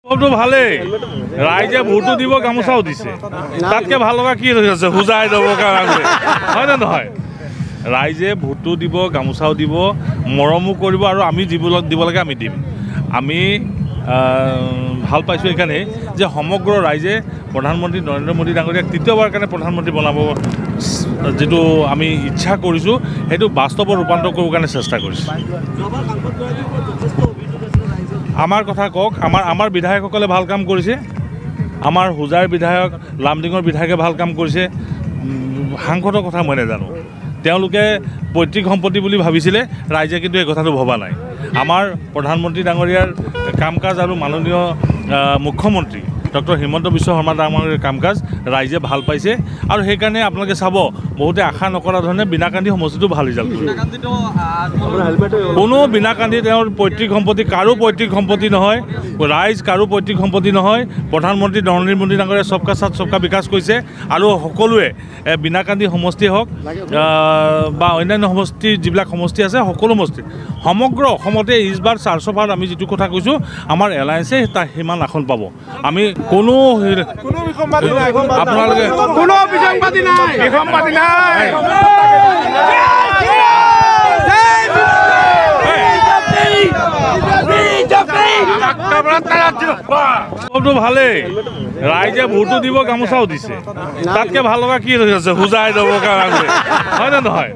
সবটো ভালেই ৰাইজে ভোটো দিব গামোচাও দিছে তাতকে ভাল লগা কি আছে হুজাই দিব কাৰণে হয় না নহয় ৰাইজে ভোটো দিব গামোচাও দিব মৰমো কৰিব আৰু আমি দিব লাগে আমি দিম আমি ভাল পাইছোঁ এইকাৰণে যে সমগ্ৰ ৰাইজে প্ৰধানমন্ত্ৰী নৰেন্দ্ৰ মোদী ডাঙৰীয়াক তৃতীয়বাৰ কাৰণে প্ৰধানমন্ত্ৰী বনাব যেটো আমি ইচ্ছা কৰিছোঁ সেইটো বাস্তৱত ৰূপান্তৰ কৰিবৰ কাৰণে চেষ্টা কৰিছোঁ আমাৰ কথা কওক আমাৰ বিধায়কসকলে ভাল কাম কৰিছে আমাৰ হুজাৰ বিধায়ক লামডিঙৰ বিধায়কে ভাল কাম কৰিছে সাংসদৰ কথা মই নাজানো তেওঁলোকে পৈতৃক সম্পত্তি বুলি ভাবিছিলে ৰাইজে কিন্তু এই কথাটো ভবা নাই আমাৰ প্ৰধানমন্ত্ৰী ডাঙৰীয়াৰ কাম কাজ আৰু মাননীয় মুখ্যমন্ত্ৰী ডক্টৰ হিমন্ত বিশ্ব শৰ্মা ডাঙৰীয়াৰ কাম কাজ ৰাইজে ভাল পাইছে আৰু সেইকাৰণে আপোনালোকে চাব বহুতে আশা নকৰা ধৰণে বিনাকান্দি সমষ্টিটো ভাল ৰিজাল্ট কৰিছে কোনো বিনাকান্দি তেওঁৰ পৈতৃক সম্পত্তি কাৰো পৈতৃক সম্পত্তি নহয় ৰাইজ কাৰো পৈতৃক সম্পত্তি নহয় প্ৰধানমন্ত্ৰী নৰেন্দ্ৰ মোদী ডাঙৰীয়াই সবকা সাথ সবকা বিকাশ কৰিছে আৰু সকলোৱে বিনাকান্দি সমষ্টি হওক বা অন্যান্য সমষ্টি যিবিলাক সমষ্টি আছে সকলো সমষ্টি সমগ্ৰ অসমতে ইছবাৰ 400 আমি যিটো কথা কৈছোঁ আমাৰ এলায়েন্সে তাৰ সিমান আসন পাব আমি কোনো আপোনালোকে কোনো বিসংবাদী নাই সবটো ভালেই ৰাইজে ভোটো দিব গামোচাও দিছে তাতকে ভাল লগা কি আছে হুজাই দিব কাৰণে হয় না নহয়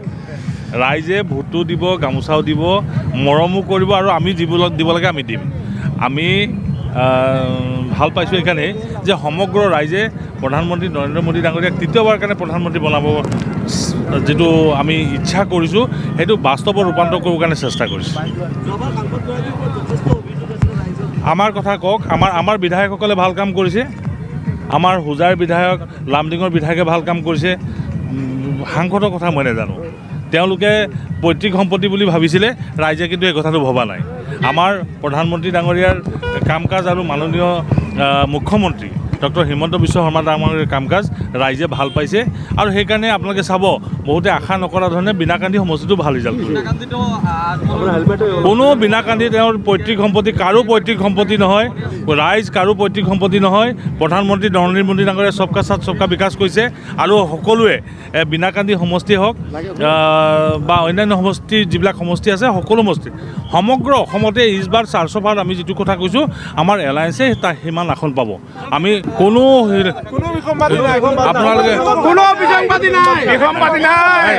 ৰাইজে ভোটো দিব গামোচাও দিব মৰমো কৰিব আৰু আমি দিব লাগে আমি দিম আমি ভাল পাইছোঁ এইকাৰণে যে সমগ্ৰ ৰাইজে প্ৰধানমন্ত্ৰী নৰেন্দ্ৰ মোদী ডাঙৰীয়াক তৃতীয়বাৰ কাৰণে প্ৰধানমন্ত্ৰী বনাব যেটো আমি ইচ্ছা কৰিছোঁ সেইটো বাস্তৱত ৰূপান্তৰ কৰিবৰ কাৰণে চেষ্টা কৰিছোঁ আমাৰ কথা কওক আমাৰ বিধায়কসকলে ভাল কাম কৰিছে আমাৰ হুজাৰ বিধায়ক লামডিঙৰ বিধায়কে ভাল কাম কৰিছে সাংসদৰ কথা মই নাজানো তেওঁলোকে পৈতৃক সম্পত্তি বুলি ভাবিছিলে ৰাইজে কিন্তু এই কথাটো ভবা নাই আমাৰ প্ৰধানমন্ত্ৰী ডাঙৰীয়াৰ কাম কাজ আৰু মাননীয় মুখ্যমন্ত্ৰী ডক্টৰ হিমন্ত বিশ্ব শৰ্মা ডাঙৰীয়াৰ কাম কাজ ৰাইজে ভাল পাইছে আৰু সেইকাৰণে আপোনালোকে চাব বহুতে আশা নকৰা ধৰণে বিনাকান্দি সমষ্টিটো ভাল ৰিজাল্ট কৰিছে কোনো বিনাকান্দি তেওঁৰ পৈতৃক সম্পত্তি কাৰো পৈতৃক সম্পত্তি নহয় ৰাইজ কাৰো পৈতৃক সম্পত্তি নহয় প্ৰধানমন্ত্ৰী নৰেন্দ্ৰ মোদী ডাঙৰীয়াই সবকা সাথ সবকা বিকাশ কৰিছে আৰু সকলোৱে বিনাকান্দি সমষ্টি হওক বা অন্যান্য সমষ্টি যিবিলাক সমষ্টি আছে সকলো সমষ্টি সমগ্ৰ অসমতে ইছবাৰ 400 আমি যিটো কথা কৈছোঁ আমাৰ এলায়েন্সে তাৰ সিমান আসন পাব আমি কোনো আপোনালোকে কোনো বিসংবাদী নাই